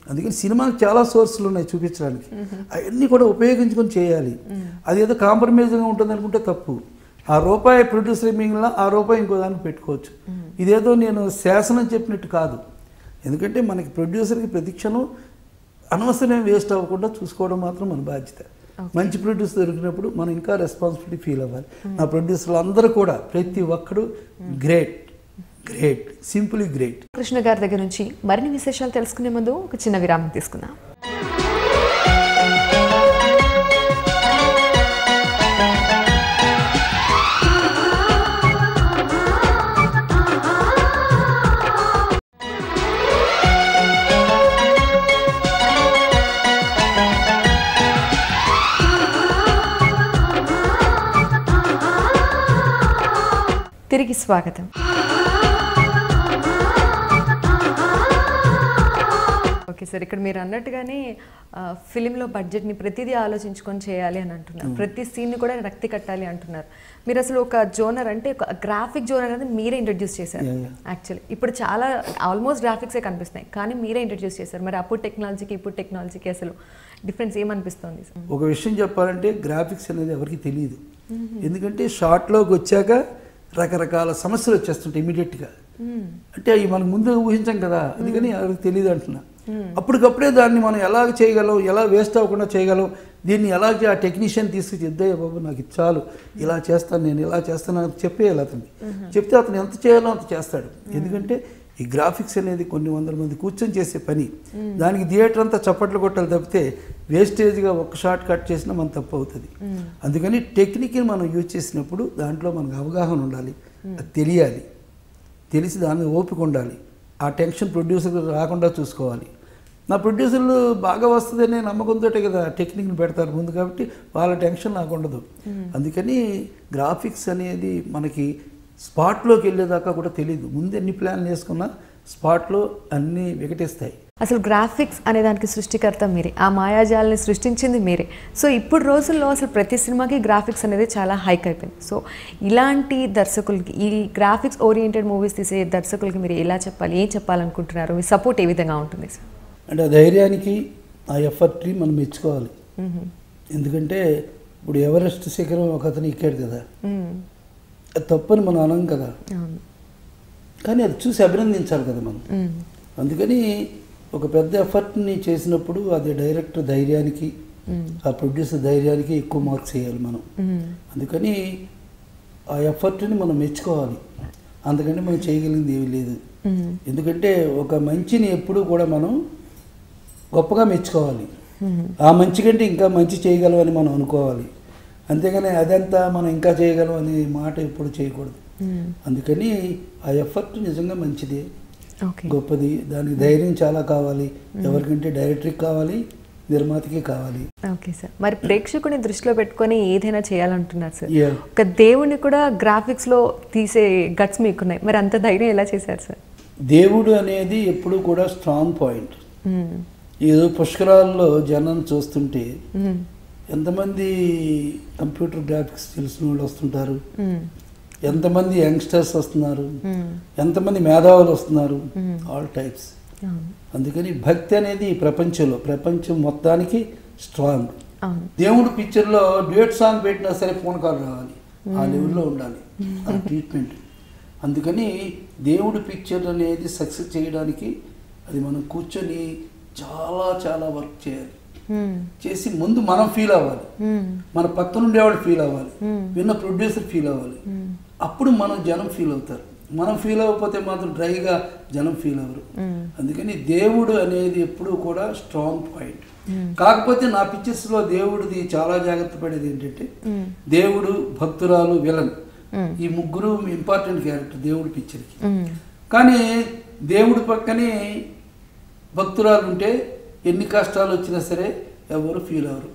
అందుకని సినిమాకి చాలా సోర్సులు ఉన్నాయి చూపించడానికి, అవన్నీ కూడా ఉపయోగించుకొని చేయాలి. అదేదో కాంప్రమైజ్గా ఉంటుంది అనుకుంటే తప్పు. ఆ రూపాయి ప్రొడ్యూసర్ మిగిలిన ఆ రూపాయి ఇంకో దానికి పెట్టుకోవచ్చు. ఇదేదో నేను శాసనం చెప్పినట్టు కాదు. ఎందుకంటే మనకి ప్రొడ్యూసర్కి ప్రతిక్షణం అనవసరం వేస్ట్ అవ్వకుండా చూసుకోవడం మాత్రం మన బాధ్యత. మంచి ప్రొడ్యూసర్ దొరికినప్పుడు మనం ఇంకా రెస్పాన్సిబిలిటీ ఫీల్ అవ్వాలి. నా ప్రొడ్యూసర్లు అందరూ కూడా ప్రతి ఒక్కడు గ్రేట్, సింపుల్లీ గ్రేట్.
కృష్ణ గారి దగ్గర నుంచి మరిన్ని విశేషాలు తెలుసుకునే ముందు ఒక చిన్న విరామం తీసుకుందాం. తిరిగి స్వాగతం. ఓకే సార్, ఇక్కడ మీరు అన్నట్టుగానే ఫిలింలో బడ్జెట్ని ప్రతిదీ ఆలోచించుకొని చేయాలి అని అంటున్నారు, ప్రతి సీన్ని కూడా రక్తి కట్టాలి అంటున్నారు. మీరు అసలు ఒక జోనర్ అంటే ఒక గ్రాఫిక్ జోనర్ అనేది మీరే ఇంట్రడ్యూస్ చేశారు. యాక్చువల్లీ ఇప్పుడు చాలా ఆల్మోస్ట్ గ్రాఫిక్సే కనిపిస్తున్నాయి, కానీ మీరే ఇంట్రడ్యూస్ చేశారు. మరి అప్పుడు టెక్నాలజీకి ఇప్పుడు టెక్నాలజీకి అసలు డిఫరెన్స్ ఏమనిపిస్తుంది?
ఒక విషయం చెప్పాలంటే గ్రాఫిక్స్ అనేది ఎవరికి తెలియదు. ఎందుకంటే షార్ట్లోకి వచ్చాక రకరకాల సమస్యలు వచ్చేస్తుంటాయి ఇమీడియట్గా. అంటే అవి మనకు ముందు ఊహించాం కదా, అందుకని ఎవరికి తెలియదు అంటున్నా. అప్పటికప్పుడే దాన్ని మనం ఎలాగ చేయగలం, ఎలా వేస్ట్ అవ్వకుండా చేయగలం, దీన్ని ఎలాగ ఆ టెక్నీషియన్ తీసుకు ఇద్దయ్య బాబు నాకు ఇది చాలు, ఇలా చేస్తాను, నేను ఇలా చేస్తాను అని చెప్పేయాలి అతనికి. చెప్తే అతను ఎంత చేయాలో అంత చేస్తాడు. ఎందుకంటే ఈ గ్రాఫిక్స్ అనేది కొన్ని వందల మంది కూర్చొని చేసే పని. దానికి థియేటర్ అంతా చప్పట్లు కొట్టాలి తప్పితే వేస్టేజ్గా ఒక్క షాట్ కట్ చేసినా మన తప్పు అవుతుంది. అందుకని టెక్నిక్ని మనం యూజ్ చేసినప్పుడు దాంట్లో మనకు అవగాహన ఉండాలి, అది తెలియాలి, తెలిసి దాని ఓపిక ఉండాలి. ఆ టెన్షన్ ప్రొడ్యూసర్ రాకుండా చూసుకోవాలి. నా ప్రొడ్యూసర్లు బాగా వస్తుందనే నమ్మకంతో కదా టెక్నిక్ని పెడతారు ముందు, కాబట్టి వాళ్ళ టెన్షన్ నాకు ఉండదు. అందుకని గ్రాఫిక్స్ అనేది మనకి స్పాట్లోకి వెళ్ళేదాకా కూడా తెలియదు. ముందు ఎన్ని ప్లాన్లు వేసుకున్నా స్పాట్లో అన్నీ వికటిస్తాయి.
అసలు గ్రాఫిక్స్ అనే దానికి సృష్టికర్త మీరే, ఆ మాయాజాలని సృష్టించింది మీరే. సో ఇప్పుడు రోజుల్లో అసలు ప్రతి సినిమాకి గ్రాఫిక్స్ అనేది చాలా హైక్ అయిపోయింది. సో ఇలాంటి దర్శకులకి, ఈ గ్రాఫిక్స్ ఓరియంటెడ్ మూవీస్ తీసే దర్శకులకి మీరు ఎలా చెప్పాలి, ఏం చెప్పాలనుకుంటున్నారు, మీ సపోర్ట్ ఏ విధంగా ఉంటుంది సార్?
అంటే ఆ ధైర్యానికి, ఆ ఎఫర్ట్ని మనం మెచ్చుకోవాలి. ఎందుకంటే ఇప్పుడు ఎవరెస్ట్ శిఖరం ఒక అతను ఎక్కాడు కదా, అది తప్పని మనం అనం కదా, కానీ అది చూసి అభినందించాలి కదా మనం. అందుకని ఒక పెద్ద ఎఫర్ట్ని చేసినప్పుడు అది డైరెక్టర్ ధైర్యానికి, ఆ ప్రొడ్యూసర్ ధైర్యానికి ఎక్కువ మార్క్స్ వేయాలి మనం. అందుకని ఆ ఎఫర్ట్ని మనం మెచ్చుకోవాలి. అందుకని మనం చేయగలిగింది ఏమీ లేదు. ఎందుకంటే ఒక మంచిని ఎప్పుడూ కూడా మనం గొప్పగా మెచ్చుకోవాలి. ఆ మంచి కంటే ఇంకా మంచి చేయగలమని మనం అనుకోవాలి. అంతేగాని అదంతా మనం ఇంకా చేయగలం అనే మాట ఎప్పుడు చేయకూడదు. అందుకని ఆ ఎఫర్ట్ నిజంగా మంచిది, గొప్పది. దానికి ధైర్యం చాలా కావాలి. ఎవరికంటే డైరెక్టర్కి కావాలి, నిర్మాతకి కావాలి.
ఓకే సార్, మరి ప్రేక్షకుని దృష్టిలో పెట్టుకొని ఏదైనా చేయాలంటున్నారు సార్. ఒక దేవుడిని కూడా గ్రాఫిక్స్లో తీసే గట్స్ మీకున్నాయి, మరి అంత ధైర్యం ఎలా చేశారు సార్?
దేవుడు అనేది ఎప్పుడు కూడా స్ట్రాంగ్ పాయింట్. ఏదో పుష్కరాల్లో జనం చూస్తుంటే ఎంతమంది కంప్యూటర్ గ్రాఫిక్స్ తెలిసిన వాళ్ళు వస్తుంటారు, ఎంతమంది యంగ్స్టర్స్ వస్తున్నారు, ఎంతమంది మేధావులు వస్తున్నారు, ఆల్ టైప్స్. అందుకని భక్తి అనేది ప్రపంచం మొత్తానికి స్ట్రాంగ్. దేవుడు పిక్చర్లో డ్యూయట్ సాంగ్ పెట్టినా సరే ఫోన్ కాల్ రావాలి, ఆ లెవెల్లో ఉండాలి ఆ ట్రీట్మెంట్. అందుకని దేవుడు పిక్చర్ అనేది సక్సెస్ చేయడానికి అది మనం కూర్చొని చాలా చాలా వర్క్ చేయాలి. చేసి ముందు మనం ఫీల్ అవ్వాలి, మన పక్కన ఉండేవాడు ఫీల్ అవ్వాలి, విన్న ప్రొడ్యూసర్ ఫీల్ అవ్వాలి. అప్పుడు మనం జనం ఫీల్ అవుతారు. మనం ఫీల్ అవ్వకపోతే మాత్రం డ్రైగా జనం ఫీల్ అవ్వరు. అందుకని దేవుడు అనేది ఎప్పుడూ కూడా స్ట్రాంగ్ పాయింట్. కాకపోతే నా పిక్చర్స్లో దేవుడిది చాలా జాగ్రత్త పడేది ఏంటంటే, దేవుడు, భక్తురాలు, విలన్, ఈ ముగ్గురు ఇంపార్టెంట్ క్యారెక్టర్ దేవుడి పిక్చర్కి. కానీ దేవుడి పక్కనే భక్తురాలు ఉంటే ఎన్ని కష్టాలు వచ్చినా సరే ఎవరు ఫీల్ అవ్వరు.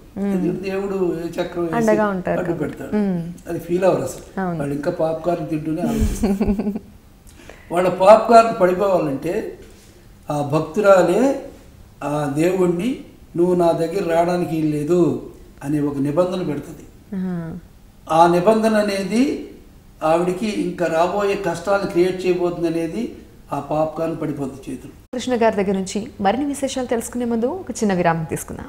దేవుడు చక్రం అడ్డు పెడతాడు, అది ఫీల్ అవ్వరు అసలు. వాళ్ళు ఇంకా పాప్కార్న్ తింటూనే ఆలోచిస్తారు. వాళ్ళ పాప్కార్న్ పడిపోవాలంటే ఆ భక్తురాలే ఆ దేవుణ్ణి నువ్వు నా దగ్గర రావడానికి లేదు అనే ఒక నిబంధన పెడుతుంది. ఆ నిబంధన అనేది ఆవిడికి ఇంకా రాబోయే కష్టాలను క్రియేట్ చేయబోతుంది అనేది ఆ పాప్కార్న్ పడిపోతుంది చేతులు.
కృష్ణ గారి దగ్గర నుంచి మరిన్ని విశేషాలు తెలుసుకునే ముందు ఒక చిన్న విరామం తీసుకుందాం.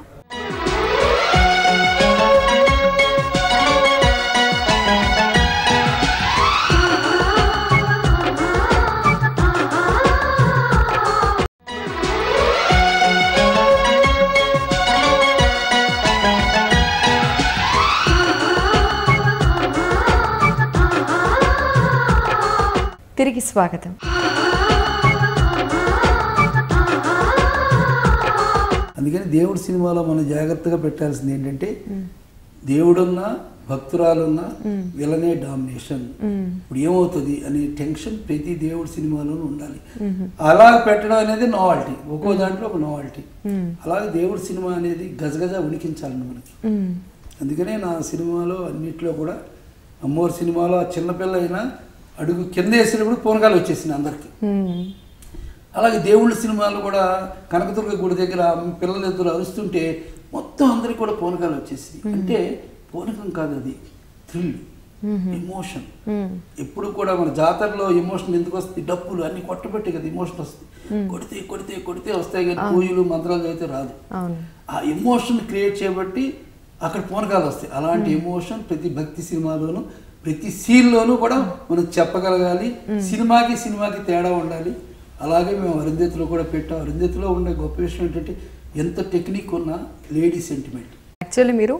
తిరిగి స్వాగతం.
అందుకని దేవుడి సినిమాలో మనం జాగ్రత్తగా పెట్టాల్సింది ఏంటంటే, దేవుడున్నా భక్తురాలున్నా విలనే డామినేషన్. ఇప్పుడు ఏమవుతుంది అనే టెన్షన్ ప్రతి దేవుడి సినిమాలోనూ ఉండాలి. అలా పెట్టడం అనేది నావల్టీ, ఒక్కో దాంట్లో ఒక నావల్టీ. అలాగే దేవుడి సినిమా అనేది గజగజ ఉనికించాలండి మనకి. అందుకనే నా సినిమాలో అన్నిట్లో కూడా, అమ్మోరు సినిమాలో చిన్నపిల్ల అయినా అడుగు కింద వేసినప్పుడు పూనకాలు వచ్చేసింది అందరికి. అలాగే దేవుళ్ళ సినిమాలు కూడా కనకదుర్గ గుడి దగ్గర పిల్లలు ఇద్దరు అరుస్తుంటే మొత్తం అందరికి కూడా పూనకాలు వచ్చేసి, అంటే పూనకం కాదు, అది థ్రిల్, ఎమోషన్. ఎప్పుడు కూడా మన జాతరలో ఎమోషన్ ఎందుకు వస్తుంది? డప్పులు అన్ని కొట్టబెట్టి కదా ఎమోషన్ వస్తుంది. కొడితే కొడితే కొడితే వస్తాయి కానీ పూజలు మంత్రాలు అయితే రాదు. ఆ ఎమోషన్ క్రియేట్ చేయబట్టి అక్కడ పూనకాలు వస్తాయి. అలాంటి ఎమోషన్ ప్రతి భక్తి సినిమాలోనూ ప్రతి సీన్లోనూ కూడా మనం చెప్పగలగాలి. సినిమాకి తేడా ఉండాలి. అలాగే మేము అరుంధతిలో కూడా పెట్టాం. అరుంధతిలో ఉండే గొప్ప విషయం ఏంటంటే ఎంత టెక్నిక్ ఉన్న లేడీ సెంటిమెంట్.
యాక్చువల్లీ మీరు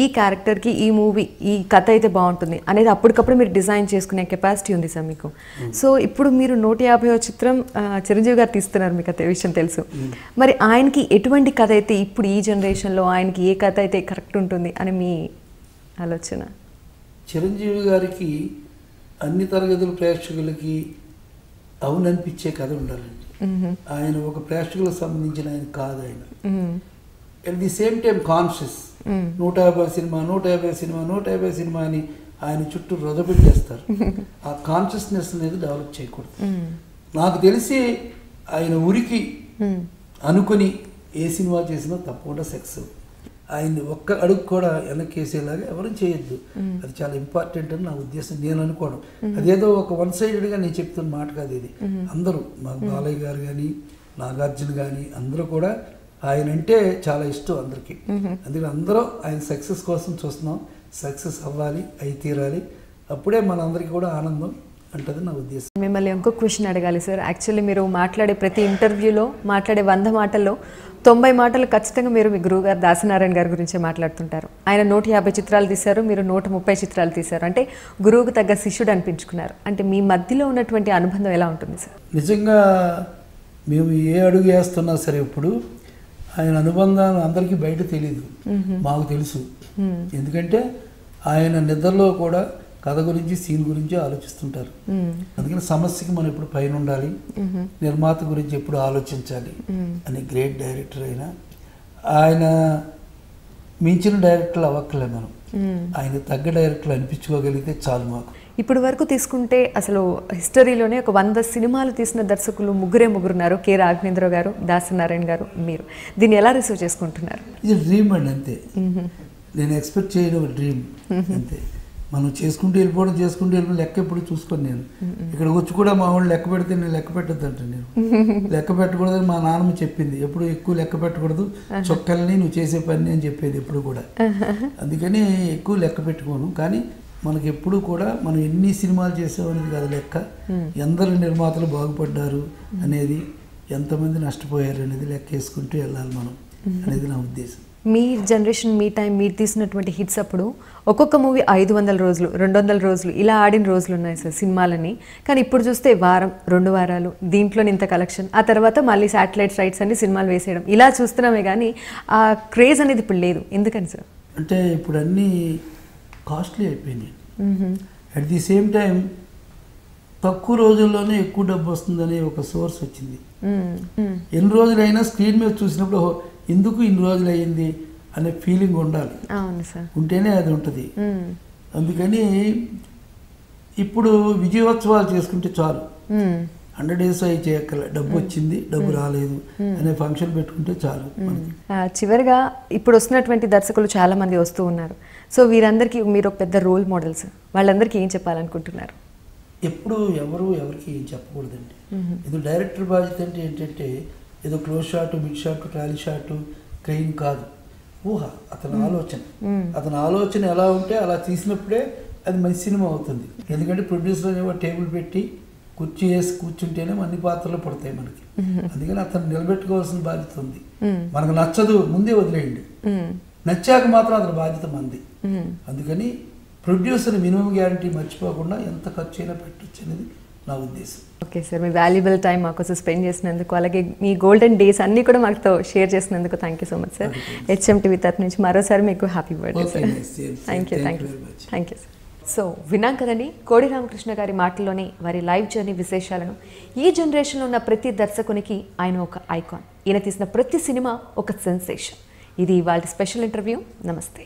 ఈ క్యారెక్టర్కి ఈ మూవీ ఈ కథ అయితే బాగుంటుంది అనేది అప్పటికప్పుడు మీరు డిజైన్ చేసుకునే కెపాసిటీ ఉంది సార్ మీకు. సో ఇప్పుడు మీరు 150వ చిత్రం చిరంజీవి గారు తీస్తున్నారు, మీకు అదే విషయం తెలుసు. మరి ఆయనకి ఎటువంటి కథ అయితే ఇప్పుడు ఈ జనరేషన్లో ఆయనకి ఏ కథ అయితే కరెక్ట్ ఉంటుంది అని మీ ఆలోచన?
చిరంజీవి గారికి అన్ని తరగతుల ప్రేక్షకులకి అవుననిపించే కథ ఉండాలండి. ఆయన ఒక ప్రేక్షకులకు సంబంధించిన ఆయన కాదు. ఆయన at the same time conscious. 150 cinema అని ఆయన చుట్టూ రొదపెట్టేస్తారు. ఆ కాన్షియస్నెస్ అనేది డెవలప్ చేయకూడదు. నాకు తెలిసి ఆయన ఉరికి అనుకుని ఏ సినిమా చేసినా తప్పకుండా సక్సెస్. ఆయన్ని ఒక్క అడుగు కూడా వెనక్కి వేసేలాగా ఎవరు చేయొద్దు. అది చాలా ఇంపార్టెంట్ అని నా ఉద్దేశం, నేను అనుకోవడం. అదేదో ఒక వన్ సైడెడ్గా నేను చెప్తున్న మాట కాదు ఇది. అందరూ మా బాలయ్య గారు కానీ నాగార్జున కానీ అందరూ కూడా ఆయన అంటే చాలా ఇష్టం అందరికీ. అందుకని అందరూ ఆయన సక్సెస్ కోసం చూస్తున్నాం. సక్సెస్ అవ్వాలి, అయి తీరాలి. అప్పుడే మనందరికీ కూడా ఆనందం అంటది నా ఉద్దేశం.
మిమ్మల్ని ఇంకొక క్వశ్చన్ అడగాలి సార్. యాక్చువల్లీ మీరు మాట్లాడే ప్రతి ఇంటర్వ్యూలో మాట్లాడే 100 మాటల్లో 90 మాటలు ఖచ్చితంగా మీరు మీ గురువు గారు దాసనారాయణ గారి గురించే మాట్లాడుతుంటారు. ఆయన 150 చిత్రాలు తీశారు, మీరు 130 చిత్రాలు తీశారు. అంటే గురువుకు తగ్గ శిష్యుడు అనిపించుకున్నారు. అంటే మీ మధ్యలో ఉన్నటువంటి అనుబంధం ఎలా ఉంటుంది సార్?
నిజంగా మేము ఏ అడుగు వేస్తున్నా సరే ఇప్పుడు ఆయన అనుబంధం అందరికీ బయట తెలియదు, మాకు తెలుసు. ఎందుకంటే ఆయన నిద్రలో కూడా కథ గురించి సీన్ గురించి ఆలోచిస్తుంటారు. అందుకని సమస్యకి మనం ఎప్పుడు పైన ఉండాలి, నిర్మాత గురించి ఎప్పుడు ఆలోచించాలి అని గ్రేట్ డైరెక్టర్ అయినా ఆయన మించిన డైరెక్టర్లు అవ్వక్కలే. మనం ఆయన తగ్గ డైరెక్టర్లు అనిపించుకోగలిగితే చాలు మాకు.
ఇప్పటి వరకు తీసుకుంటే అసలు హిస్టరీలోనే ఒక 100 సినిమాలు తీసిన దర్శకులు ముగ్గురున్నారు. కె రాఘవేంద్రరావు గారు, దాసనారాయణ గారు, మీరు. దీన్ని ఎలా రిసీవ్ చేసుకుంటున్నారు?
ఇది డ్రీమ్ అండి, అంతే. నేను ఎక్స్పెక్ట్ చేయడం ఒక డ్రీమ్ అంతే. మనం చేసుకుంటూ వెళ్ళిపోవడం లెక్క ఎప్పుడు చూసుకొని నేను ఇక్కడికి వచ్చి కూడా మా వాళ్ళు లెక్క పెడితే నేను లెక్క పెట్టద్దంట. నేను లెక్క పెట్టకూడదని మా నాన్నమ్మ చెప్పింది. ఎప్పుడు ఎక్కువ లెక్క పెట్టకూడదు, చొక్కల్ని నువ్వు చేసే పని అని చెప్పేది ఎప్పుడు కూడా. అందుకని ఎక్కువ లెక్క పెట్టుకోను. కానీ మనకి ఎప్పుడు కూడా మనం ఎన్ని సినిమాలు చేసామనేది కాదు లెక్క, ఎందరు నిర్మాతలు బాగుపడ్డారు అనేది, ఎంతమంది నష్టపోయారు అనేది లెక్క వేసుకుంటూ వెళ్ళాలి మనం అనేది నా ఉద్దేశం.
మీ జనరేషన్, మీ టైం, మీరు తీసినటువంటి హిట్స్ అప్పుడు ఒక్కొక్క మూవీ 500 రోజులు 200 రోజులు ఇలా ఆడిన రోజులు ఉన్నాయి సార్ సినిమాలని. కానీ ఇప్పుడు చూస్తే వారం 2 వారాలు దీంట్లో ఇంత కలెక్షన్, ఆ తర్వాత మళ్ళీ శాటిలైట్ రైట్స్ అన్ని సినిమాలు వేసేయడం, ఇలా చూస్తున్నామే కానీ ఆ క్రేజ్ అనేది ఇప్పుడు లేదు. ఎందుకని సార్?
అంటే ఇప్పుడు అన్నీ కాస్ట్లీ అయిపోయినాయి. అట్ ది సేమ్ టైం తక్కువ రోజుల్లోనే ఎక్కువ డబ్బు వస్తుందనే ఒక సోర్స్ వచ్చింది. ఎన్ని రోజులైనా స్క్రీన్ మీద చూసినప్పుడు ఎందుకు ఇన్ని రోజులు అయ్యింది అనే ఫీలింగ్ ఉండాలి. ఉంటేనే అది ఉంటుంది. అందుకని ఇప్పుడు విజయోత్సవాలు చేసుకుంటే చాలు, 100 days అయి చేయక్కల, డబ్బు వచ్చింది డబ్బు రాలేదు అనే ఫంక్షన్ పెట్టుకుంటే చాలు.
చివరిగా ఇప్పుడు వస్తున్నటువంటి దర్శకులు చాలా మంది వస్తూ ఉన్నారు. సో వీరందరికీ మీరు ఒక పెద్ద రోల్ మోడల్స్, వాళ్ళందరికీ ఏం చెప్పాలనుకుంటున్నారు?
ఎప్పుడు ఎవరికి ఏం చెప్పకూడదండి. ఇది డైరెక్టర్ బాధ్యత. అంటే ఏంటంటే ఏదో close shot, mid shot, trolley shot, crane కాదు, ఊహ. అతని ఆలోచన ఎలా ఉంటే అలా తీసినప్పుడే అది మంచి సినిమా అవుతుంది. ఎందుకంటే ప్రొడ్యూసర్ అనేవాడు టేబుల్ పెట్టి కుర్చీ వేసి కూర్చుంటేనే అన్ని పాత్రలు పడతాయి మనకి. అందుకని అతను నిలబెట్టుకోవాల్సిన బాధ్యత ఉంది. మనకు నచ్చదు ముందే వదిలేయండి, నచ్చాక మాత్రం అతని బాధ్యత మంది. అందుకని ప్రొడ్యూసర్ మినిమం గ్యారంటీ మర్చిపోకుండా ఎంత ఖర్చు అయినా పెట్టచ్చు అనేది నా ఉద్దేశం.
ఓకే సార్, మీ వాల్యుబుల్ టైం మాకోసం స్పెండ్ చేసినందుకు, అలాగే మీ గోల్డెన్ డేస్ అన్నీ కూడా మాతో షేర్ చేసినందుకు thank you so much sir. HMTV తరఫు నుంచి మరోసారి మీకు happy birthday sir. Thank you sir. So విన్నాం కదండి కోడి రామకృష్ణ గారి మాటల్లోనే వారి లైఫ్ జర్నీ విశేషాలను. ఈ జనరేషన్లో ఉన్న ప్రతి దర్శకునికి ఆయన ఒక ఐకాన్. ఈయన తీసిన ప్రతి సినిమా ఒక సెన్సేషన్. ఇది ఇవాళ స్పెషల్ ఇంటర్వ్యూ. నమస్తే.